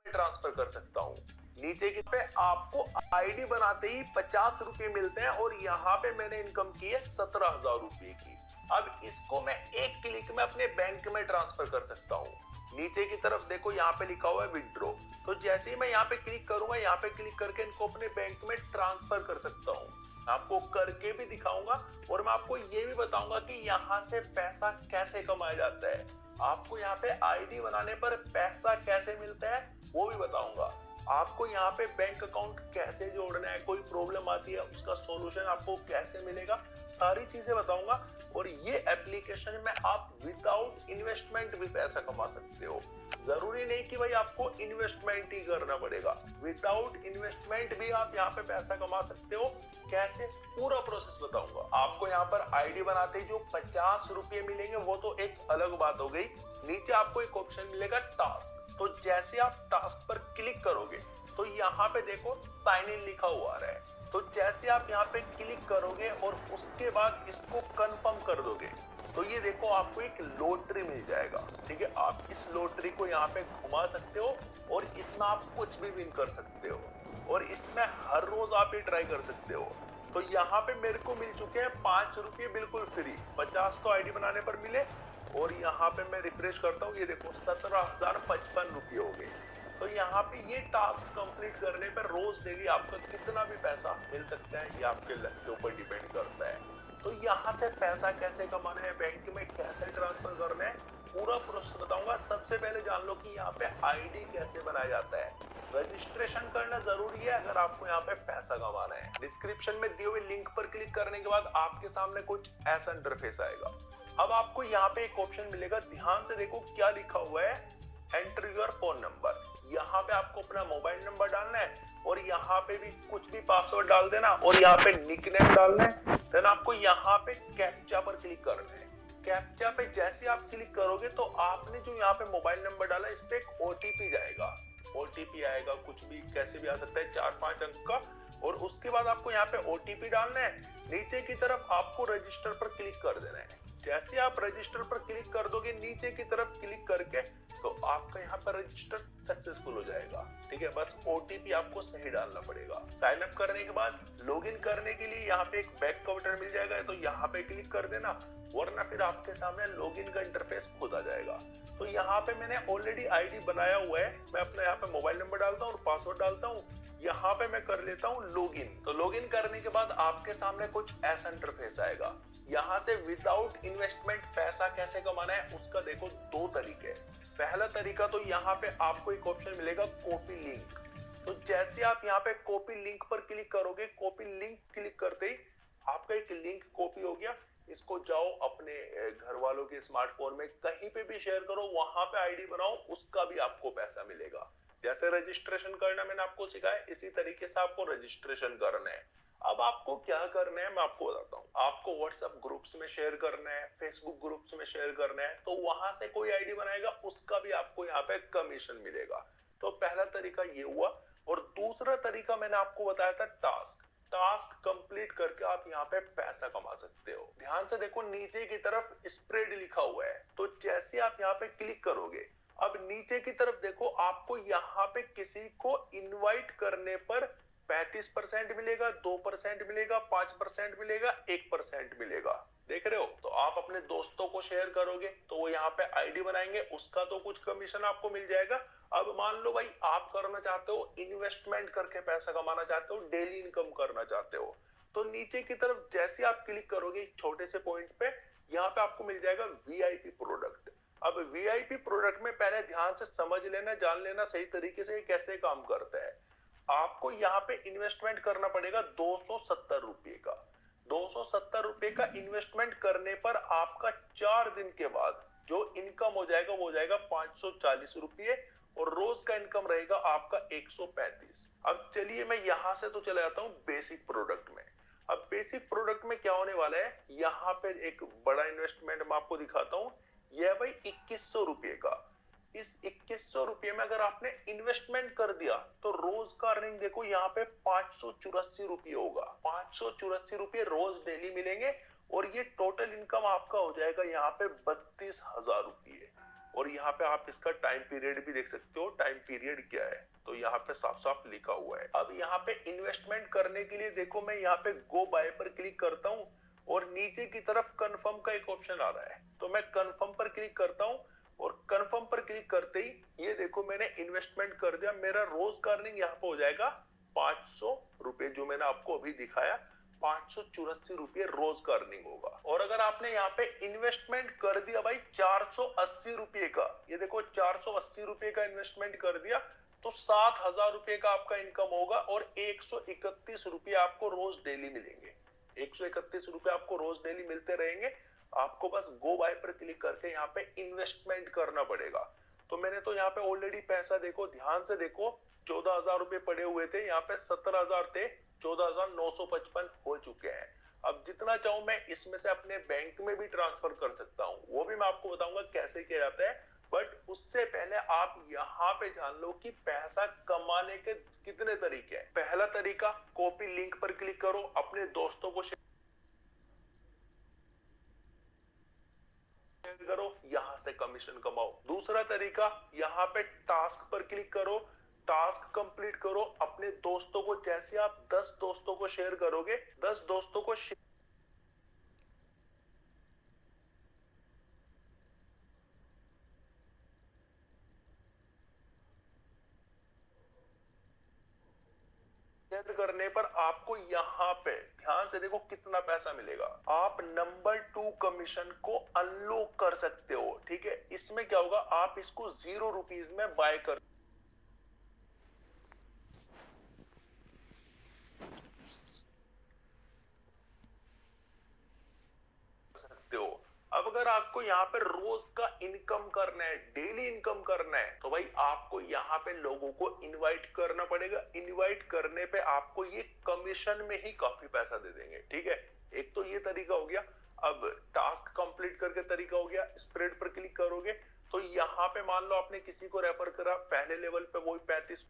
Transfer कर सकता हूँ। नीचे की पे आपको आईडी बनाते ही 50 रुपए मिलते हैं और यहाँ पे मैंने इनकम की है 17,000 रुपए की। अब इसको मैं एक क्लिक में अपने बैंक में ट्रांसफर कर सकता हूँ। नीचे की तरफ देखो यहाँ पे लिखा हुआ है विड्रॉ, तो जैसे ही मैं यहाँ पे क्लिक करूंगा, यहाँ पे क्लिक करके इनको अपने बैंक में ट्रांसफर कर सकता हूँ। आपको करके भी दिखाऊंगा और मैं आपको ये भी बताऊंगा कि यहाँ से पैसा कैसे कमाया जाता है। आपको यहाँ पे आईडी बनाने पर पैसा कैसे मिलता है वो भी बताऊंगा। आपको यहाँ पे बैंक अकाउंट कैसे जोड़ना है, कोई प्रॉब्लम आती है उसका सॉल्यूशन आपको कैसे मिलेगा, सारी चीजें बताऊंगा। और ये एप्लीकेशन में आप विदाउट इन्वेस्टमेंट भी पैसा कमा सकते हो। जरूरी नहीं कि भाई आपको इन्वेस्टमेंट ही करना पड़ेगा, विदाउट इन्वेस्टमेंट भी आप यहाँ पे पैसा कमा सकते हो। कैसे, पूरा प्रोसेस बताऊंगा आपको। यहाँ पर आईडी बनाते ही जो 50 रुपये मिलेंगे वो तो एक अलग बात हो गई। नीचे आपको एक ऑप्शन मिलेगा टास्क, तो जैसे आप टास्क पर क्लिक करोगे तो यहाँ पे देखो साइन इन लिखा हुआ आ रहा है। तो जैसे आप यहाँ पे क्लिक करोगे और उसके बाद इसको कंफर्म कर दोगे तो ये देखो आपको एक लॉटरी मिल जाएगा। ठीक है, आप इस लॉटरी को यहाँ पे घुमा सकते हो और इसमें आप कुछ भी विन कर सकते हो और इसमें हर रोज आप ये ट्राई कर सकते हो। तो यहाँ पे मेरे को मिल चुके हैं 5 रुपये बिल्कुल फ्री, 50 तो आईडी बनाने पर मिले। और यहाँ पे मैं रिफ्रेश करता हूँ, ये देखो 17,055 रुपये हो गए। तो यहाँ पे ये टास्क कंप्लीट करने पर रोज डेली आपको कितना भी पैसा मिल सकता है, ये आपके लक के ऊपर डिपेंड करता है। तो यहाँ से पैसा कैसे कमाना है, बैंक में कैसे ट्रांसफर करना है, पूरा प्रोसेस बताऊंगा। सबसे पहले जान लो कि यहाँ पे आईडी कैसे बनाया जाता है। रजिस्ट्रेशन करना जरूरी है अगर आपको यहाँ पे पैसा कमाना है। डिस्क्रिप्शन में दिए हुए लिंक पर क्लिक करने के बाद आपके सामने कुछ ऐसा इंटरफेस आएगा। अब आपको यहाँ पे एक ऑप्शन मिलेगा, ध्यान से देखो क्या लिखा हुआ है, एंटर योर फोन नंबर। यहाँ पे आपको अपना मोबाइल नंबर डालना है और यहाँ पे भी कुछ भी पासवर्ड डाल देना और यहाँ पे निकनेम डालना है। देन आपको यहाँ पे कैप्चा पर क्लिक करना है। कैप्चा पे जैसे आप क्लिक करोगे तो आपने जो यहाँ पे मोबाइल नंबर डाला इस पे एक ओटीपी जाएगा। ओटीपी आएगा, कुछ भी कैसे भी आ सकता है, 4-5 अंक का। और उसके बाद आपको यहाँ पे ओटीपी डालना है। नीचे की तरफ आपको रजिस्टर पर क्लिक कर देना है। जैसे आप रजिस्टर पर क्लिक कर दोगे, नीचे की तरफ क्लिक करके, तो आपका यहाँ पर रजिस्टर सक्सेसफुल हो जाएगा। ठीक है, बस ओटीपी आपको सही डालना पड़ेगा। साइन अप करने के बाद लॉगिन करने के लिए यहाँ पे एक बैक का बटन मिल जाएगा, तो यहाँ पे क्लिक कर देना, वरना फिर आपके सामने लॉगिन का इंटरफेस खुद आ जाएगा। तो यहाँ पे मैंने ऑलरेडी आईडी बनाया हुआ है, मैं अपना यहाँ पे मोबाइल नंबर डालता हूँ और पासवर्ड डालता हूँ। यहाँ पे मैं कर लेता हूँ लॉगिन। तो लॉगिन करने के बाद आपके सामने कुछ ऐसा इंटरफेस आएगा। यहाँ से विदाउट इन्वेस्टमेंट पैसा कैसे कमाना है उसका देखो 2 तरीके। पहला तरीका तो यहाँ पे आपको एक ऑप्शन मिलेगा कॉपी लिंक। तो जैसे आप यहाँ पे कॉपी लिंक पर क्लिक करोगे, कॉपी लिंक क्लिक करते ही आपका एक लिंक कॉपी हो गया। इसको जाओ अपने घर वालों के स्मार्टफोन में कहीं पे भी शेयर करो, वहां पे आईडी बनाओ, उसका भी आपको पैसा मिलेगा। जैसे रजिस्ट्रेशन करना मैंने आपको सिखाया, इसी तरीके से आपको रजिस्ट्रेशन करना है। अब आपको क्या करना है मैं आपको बताता हूँ। आपको व्हाट्सएप ग्रुप्स में शेयर करना है, फेसबुक ग्रुप्स में शेयर करना है, तो वहां से कोई आईडी बनाएगा उसका भी आपको यहाँ पे कमीशन मिलेगा। तो पहला तरीका ये हुआ। और दूसरा तरीका मैंने आपको बताया था टास्क। टास्क कंप्लीट करके आप यहाँ पे पैसा कमा सकते हो। ध्यान से देखो नीचे की तरफ स्प्रेड लिखा हुआ है, तो जैसे आप यहाँ पे क्लिक करोगे, अब नीचे की तरफ देखो आपको यहाँ पे किसी को इनवाइट करने पर 35% मिलेगा, 2% मिलेगा, 5% मिलेगा, 1% मिलेगा। देख रहे हो? तो आप अपने दोस्तों को शेयर करोगे तो वो यहाँ पे आईडी बनाएंगे, उसका तो कुछ कमीशन आपको मिल जाएगा। अब मान लो भाई आप करना चाहते हो, इन्वेस्टमेंट करके पैसा कमाना चाहते हो, डेली इनकम करना चाहते हो, तो नीचे की तरफ जैसे आप क्लिक करोगे छोटे से पॉइंट पे, यहाँ पे आपको मिल जाएगा वीआईपी प्रोडक्ट। अब वीआईपी प्रोडक्ट में पहले ध्यान से समझ लेना, जान लेना सही तरीके से कैसे काम करता है। आपको यहाँ पे इन्वेस्टमेंट करना पड़ेगा 270 रुपये का। 270 रुपये का इन्वेस्टमेंट करने पर आपका 4 दिन के बाद जो इनकम हो जाएगा वो हो जाएगा 540 रुपये और रोज का इनकम रहेगा आपका 135। अब चलिए मैं यहाँ से तो चला जाता हूँ बेसिक प्रोडक्ट में। अब बेसिक प्रोडक्ट में क्या होने वाला है, यहाँ पे एक बड़ा इन्वेस्टमेंट मैं आपको दिखाता हूँ। यह भाई 2100 रुपये का। इस 2100 रुपये में अगर आपने इन्वेस्टमेंट कर दिया तो रोज का अर्निंग देखो यहाँ पे 584 रुपये होगा। 584 रुपये रोज डेली मिलेंगे और ये टोटल इनकम आपका हो जाएगा यहाँ पे 32,000 रुपये। और यहाँ पे आप इसका टाइम पीरियड भी देख सकते हो, टाइम पीरियड क्या है, तो यहाँ पे साफ साफ लिखा हुआ है। अब यहाँ पे इन्वेस्टमेंट करने के लिए देखो मैं यहाँ पे गो बाय पर क्लिक करता हूँ और नीचे की तरफ कंफर्म का एक ऑप्शन आ रहा है, तो मैं कंफर्म पर क्लिक करता हूँ और कंफर्म पर क्लिक करते ही ये देखो मैंने इन्वेस्टमेंट कर दिया। मेरा रोज का अर्निंग यहाँ पे हो जाएगा 500 रुपए, जो मैंने आपको अभी दिखाया 584 रुपये रोज का अर्निंग होगा। और अगर आपने यहाँ पे इन्वेस्टमेंट कर दिया भाई 480 रुपये का, ये देखो 480 रुपये का इन्वेस्टमेंट कर दिया, तो 7,000 रुपये का आपका इनकम होगा और 131 रुपये आपको रोज डेली मिलेंगे। 131 रुपये आपको रोज डेली मिलते रहेंगे। आपको बस गो बाय पर क्लिक करके यहाँ पे इन्वेस्टमेंट करना पड़ेगा। तो मैंने तो यहाँ पे ऑलरेडी पैसा देखो, ध्यान से देखो, 14,000 रुपये पड़े हुए थे, यहाँ पे 17,000 थे, 14,955 हो चुके हैं। अब जितना चाहूं मैं इसमें से अपने बैंक में भी ट्रांसफर कर सकता हूं, वो भी मैं आपको बताऊंगा कैसे किया जाता है। बट उससे पहले आप यहाँ पे जान लो कि पैसा कमाने के कितने तरीके हैं। पहला तरीका, कॉपी लिंक पर क्लिक करो, अपने दोस्तों को शेयर करो, यहां से कमीशन कमाओ। दूसरा तरीका, यहाँ पे टास्क पर क्लिक करो, टास्क कंप्लीट करो, अपने दोस्तों को, जैसे आप 10 दोस्तों को शेयर करोगे, 10 दोस्तों को शेयर करने पर आपको यहाँ पे ध्यान से देखो कितना पैसा मिलेगा। आप नंबर 2 कमीशन को अनलॉक कर सकते हो, ठीक है। इसमें क्या होगा, आप इसको 0 रुपीज में बाय कर सकते हो। अब अगर आपको यहाँ पे रोज का इनकम करना है, डेली इनकम करना है, तो भाई आपको यहाँ पे लोगों को इनवाइट करना पड़ेगा। इनवाइट करने पे आपको ये कमीशन में ही काफी पैसा दे देंगे, ठीक है। एक तो ये तरीका हो गया। अब टास्क कंप्लीट करके तरीका हो गया, स्प्रेड पर क्लिक करोगे तो यहाँ पे मान लो आपने किसी को रेफर करा, पहले लेवल पे वही 35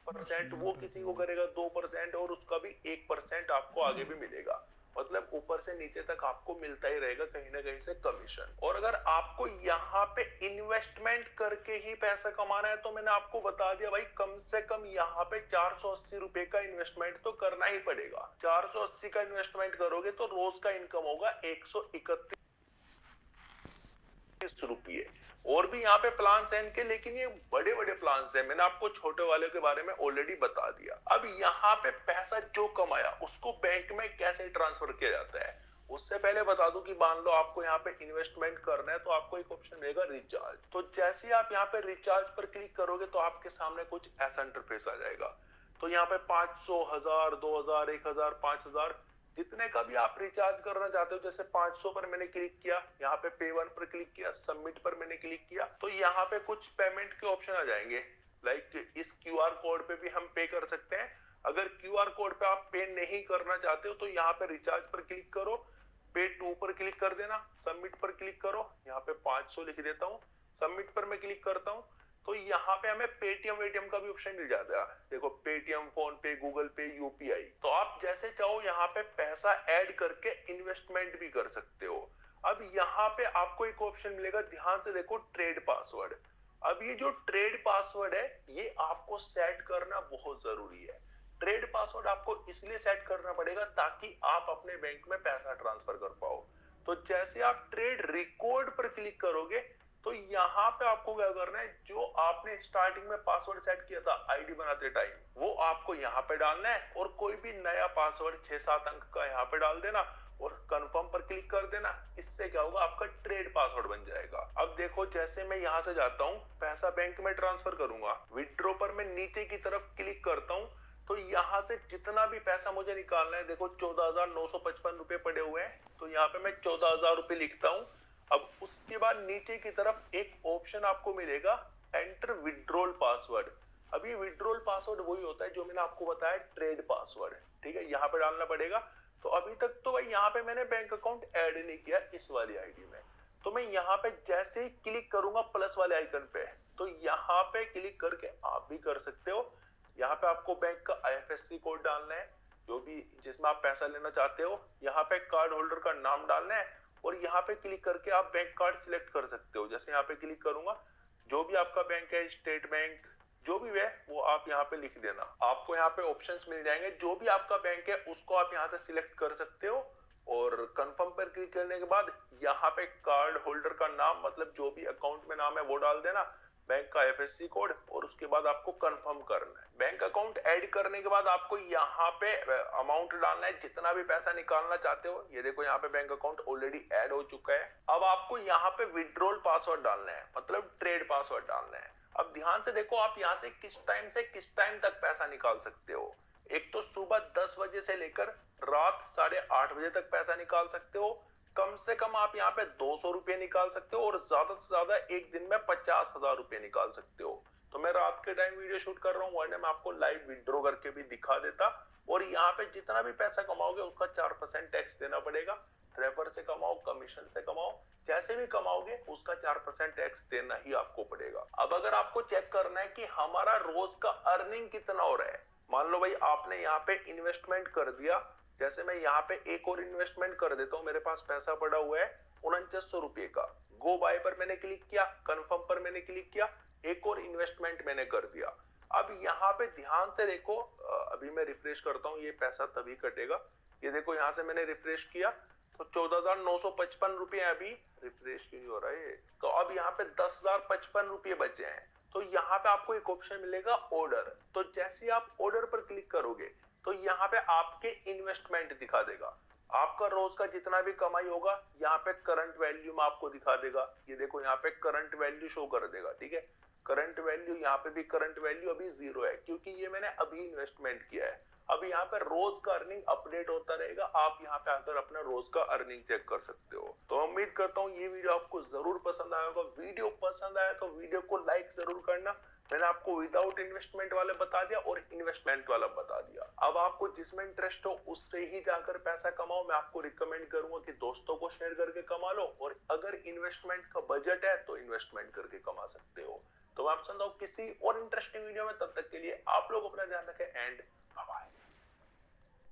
परसेंट, वो किसी को करेगा 2% और उसका भी 1% आपको आगे भी मिलेगा। मतलब ऊपर से नीचे तक आपको मिलता ही रहेगा कहीं ना कहीं से कमीशन। और अगर आपको यहाँ पे इन्वेस्टमेंट करके ही पैसा कमाना है तो मैंने आपको बता दिया भाई, कम से कम यहाँ पे 480 रुपए का इन्वेस्टमेंट तो करना ही पड़ेगा। 480 का इन्वेस्टमेंट करोगे तो रोज का इनकम होगा 131 रुपये। और भी यहाँ पे प्लान्स हैं इनके, लेकिन ये बड़े बड़े प्लान्स हैं, मैंने आपको छोटे वाले के बारे में ऑलरेडी बता दिया। अब यहाँ पे पैसा जो कमाया उसको बैंक में कैसे ट्रांसफर किया जाता है, उससे पहले बता दूं कि मान लो आपको यहाँ पे इन्वेस्टमेंट करना है तो आपको एक ऑप्शन मिलेगा रिचार्ज। तो जैसे ही आप यहाँ पे रिचार्ज पर क्लिक करोगे तो आपके सामने कुछ ऐसा इंटरफेस आ जाएगा। तो यहाँ पे 500, 1000, 2000, 1000, 5000, जितने का भी आप रिचार्ज करना चाहते हो। जैसे 500 पर मैंने क्लिक किया, यहाँ पे पे वन पर क्लिक किया, सबमिट पर मैंने क्लिक किया, तो यहाँ पे कुछ पेमेंट के ऑप्शन आ जाएंगे। लाइक इस क्यूआर कोड पे भी हम पे कर सकते हैं। अगर क्यूआर कोड पे आप पे नहीं करना चाहते हो तो यहाँ पे रिचार्ज पर क्लिक करो, पे टू पर क्लिक कर देना, सबमिट पर क्लिक करो, यहाँ पे 500 लिख देता हूँ, सबमिट पर मैं क्लिक करता हूँ, तो यहाँ पे हमें पेटीएम वेटीएम का भी ऑप्शन मिल जाता है। देखो पेटीएम, फोन पे, गूगल पे, यूपीआई, तो आप जैसे चाहो यहाँ पे पैसा ऐड करके इन्वेस्टमेंट भी कर सकते हो। अब यहाँ पे आपको एक ऑप्शन मिलेगा, ध्यान से देखो, ट्रेड पासवर्ड। अब ये जो ट्रेड पासवर्ड है ये आपको सेट करना बहुत जरूरी है। ट्रेड पासवर्ड आपको इसलिए सेट करना पड़ेगा ताकि आप अपने बैंक में पैसा ट्रांसफर कर पाओ। तो जैसे आप ट्रेड रिकॉर्ड पर क्लिक करोगे तो यहाँ पे आपको क्या करना है, जो आपने स्टार्टिंग में पासवर्ड सेट किया था आईडी बनाते टाइम, वो आपको यहाँ पे डालना है और कोई भी नया पासवर्ड 6-7 अंक का यहाँ पे डाल देना और कंफर्म पर क्लिक कर देना। इससे क्या होगा, आपका ट्रेड पासवर्ड बन जाएगा। अब देखो जैसे मैं यहाँ से जाता हूँ, पैसा बैंक में ट्रांसफर करूंगा, विड्रॉ पर मैं नीचे की तरफ क्लिक करता हूँ, तो यहाँ से जितना भी पैसा मुझे निकालना है, देखो 14,955 रुपए पड़े हुए हैं, तो यहाँ पे मैं 14,000 रुपए लिखता हूँ। अब उसके बाद नीचे की तरफ एक ऑप्शन आपको मिलेगा, एंटर विड्रॉल पासवर्ड। अब ये विड्रॉल पासवर्ड वही होता है जो मैंने आपको बताया ट्रेड पासवर्ड, ठीक है, यहाँ पे डालना पड़ेगा। तो अभी तक तो भाई यहाँ पे मैंने बैंक अकाउंट ऐड नहीं किया इस वाली आईडी में, तो मैं यहाँ पे जैसे ही क्लिक करूंगा प्लस वाले आइकन पे, तो यहाँ पे क्लिक करके आप भी कर सकते हो। यहाँ पे आपको बैंक का आईएफएससी कोड डालना है, जो भी जिसमें आप पैसा लेना चाहते हो, यहाँ पे कार्ड होल्डर का नाम डालना है और यहाँ पे क्लिक करके आप बैंक कार्ड सिलेक्ट कर सकते हो। जैसे यहाँ पे क्लिक करूंगा, जो भी आपका बैंक है, स्टेट बैंक जो भी है वो आप यहाँ पे लिख देना। आपको यहाँ पे ऑप्शंस मिल जाएंगे, जो भी आपका बैंक है उसको आप यहाँ से सिलेक्ट कर सकते हो और कंफर्म पर क्लिक करने के बाद यहाँ पे कार्ड होल्डर का नाम, मतलब जो भी अकाउंट में नाम है वो डाल देना, बैंक का एफएससी कोड, और उसके बाद आपको कंफर्म करना है। बैंक अकाउंट ऐड करने के बाद आपको यहाँ पे अमाउंट डालना है, जितना भी पैसा निकालना चाहते हो। ये देखो यहाँ पे बैंक अकाउंट ऑलरेडी ऐड हो चुका है। अब आपको यहाँ पे विड्रॉल पासवर्ड डालना है, मतलब ट्रेड पासवर्ड डालना है। अब ध्यान से देखो, आप यहाँ से किस टाइम तक पैसा निकाल सकते हो। एक तो सुबह 10 बजे से लेकर रात 8:30 बजे तक पैसा निकाल सकते हो। कम से कम आप यहाँ पे 200 रुपये निकाल सकते हो और ज्यादा से ज्यादा एक दिन में 50,000 रुपये निकाल सकते हो। तो मैं रात के टाइम वीडियो शूट कर रहा हूँ, वरना मैं आपको लाइव विड्रॉ करके भी दिखा देता। और यहाँ पे जितना भी पैसा कमाओगे उसका 4% टैक्स देना पड़ेगा। रेफर से कमाओ, कमीशन से कमाओ, जैसे भी कमाओगे उसका 4% टैक्स देना ही आपको पड़ेगा। अब अगर आपको चेक करना है कि हमारा रोज का अर्निंग कितना हो रहा है, मान लो भाई आपने यहाँ पे इन्वेस्टमेंट कर दिया। जैसे मैं यहाँ पे एक और इन्वेस्टमेंट कर देता हूँ, मेरे पास पैसा पड़ा हुआ है 4900 रुपये का। गो बाय पर मैंने क्लिक किया, कंफर्म पर मैंने क्लिक किया, एक और इन्वेस्टमेंट मैंने कर दिया। अब यहाँ पे ध्यान से देखो, अभी मैं रिफ्रेश करता हूँ, ये पैसा तभी कटेगा। ये देखो यहाँ से मैंने रिफ्रेश किया तो 14,955 रुपये अभी रिफ्रेश क्यों नहीं हो रहा है। तो अब यहाँ पे 10,055 रुपये बचे हैं। तो यहाँ पे आपको एक ऑप्शन मिलेगा ऑर्डर। तो जैसे ही आप ऑर्डर पर क्लिक करोगे तो यहाँ पे आपके इन्वेस्टमेंट दिखा देगा। आपका रोज का जितना भी कमाई होगा यहाँ पे करंट वैल्यू में आपको दिखा देगा। ये देखो यहाँ पे करंट वैल्यू शो कर देगा, ठीक है। करंट वैल्यू, यहाँ पे भी करंट वैल्यू अभी 0 है क्योंकि ये मैंने अभी इन्वेस्टमेंट किया है। अब यहाँ पे रोज का अर्निंग अपडेट होता रहेगा, आप यहाँ पे आकर अपना रोज का अर्निंग चेक कर सकते हो। तो उम्मीद करता हूँ ये वीडियो आपको जरूर पसंद आया होगा। वीडियो पसंद आया तो वीडियो को लाइक जरूर करना। मैंने आपको विदाउट इन्वेस्टमेंट वाला बता दिया और इन्वेस्टमेंट वाला बता दिया। अब आपको जिसमें इंटरेस्ट हो उससे ही जाकर पैसा कमाओ। मैं आपको रिकमेंड करूंगा कि दोस्तों को शेयर करके कमा लो, और अगर इन्वेस्टमेंट का बजट है तो इन्वेस्टमेंट करके कमा सकते हो। तो मैं आपसे किसी और इंटरेस्टिंग वीडियो में, तब तक के लिए आप लोग अपना ध्यान रखें एंड बाय बाय।